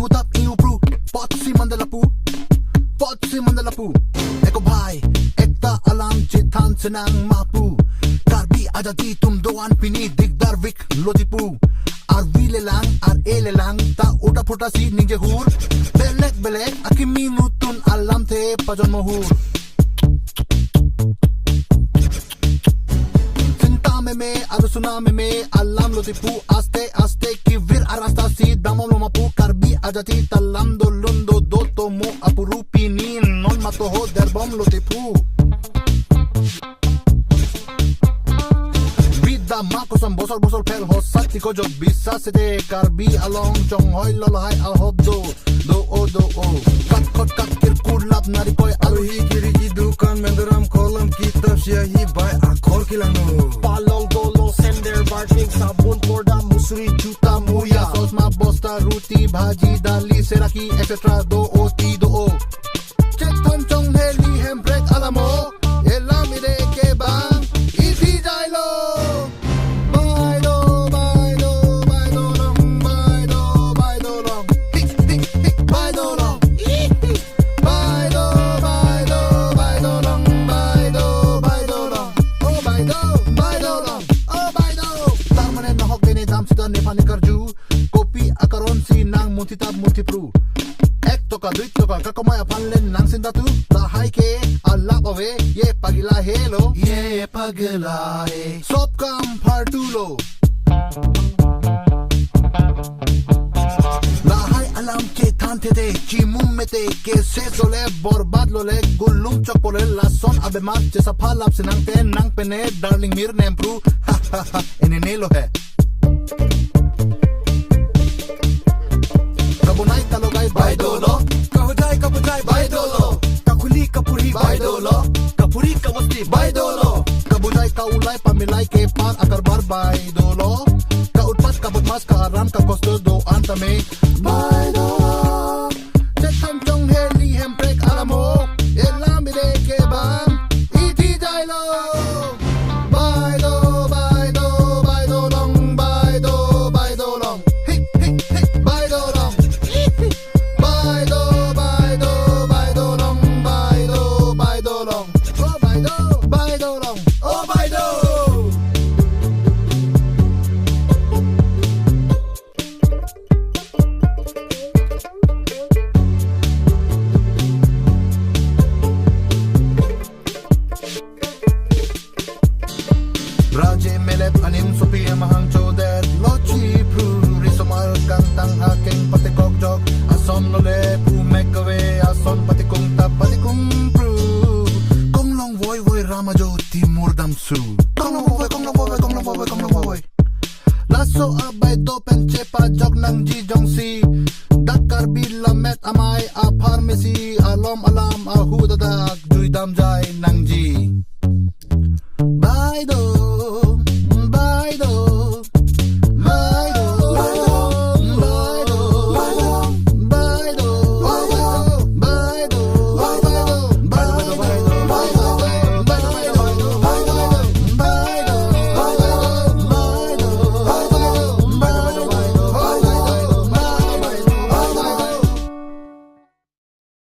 tap iu pru pot si mandalapu eko bhai ekta alam chithan senang mapu karbi ajati tum doan pini digdar vik lodipu ar vile lang ar ele lang ta uta phuta si ninje hur belek akimi nutun alam the pajon mohur me alusuna me alam lodipu aste kivir arasta si damom lomapu karbi ajati talam dolundo doto mo apurupi ni non mato ho derbom lodipu vida mako sam bosol pel ho sati ko jo bisa sede karbi along chong hoi lolai al hoddo do o kat kir kulap nari poi aluhi kiri ki dukan mendaram kolam kitab syahi bai akol kilano palong dolo sender barking sabun porda musri juta muya sosma bosta ruti bhaji dali seraki etc do o cheton chong heli hembrek alamo elamide ke bang iti jailo Baido long tik Baido long Baido long oh Baido long oh Baido tarmanen na hok deni dam sida nepani karju kopi akaron si nang muntitab multipru ek toka duit toka kakomaya panlen nang sindatu la haike alap ave ye pagila helo sop kam partulo la hai alam ke tante de chimum mete ke se zole borbad lole gulum chopole la son abemat jesa phalap sinang te nang pene darling mir nempru enenelo hai kabunai talogai baidolo kabujai baidolo kakuli kapuri baidolo kapuri kawasti baidolo kabujai kaulai pamilai ke par akar bar baidolo kautpas kabutmas karam kakosto do antame baidolo chetam chong heli hemprek alamo elamide ke bang iti jailo Baido long Baido long hik Baido long Baido long Baido long oh Baido long oh Baido Raje melep anim sopi mahang chodet lochi pru risomal kantang aking patikok jog ason lole pu mekave ason patikung tapatikung pru konglong voi ramajo timur damsu konglong voi laso abay do penche pa jog nang ji jongsi dakar bilamet amai a pharmacy alom alam ahu dadak juidam jai nang ji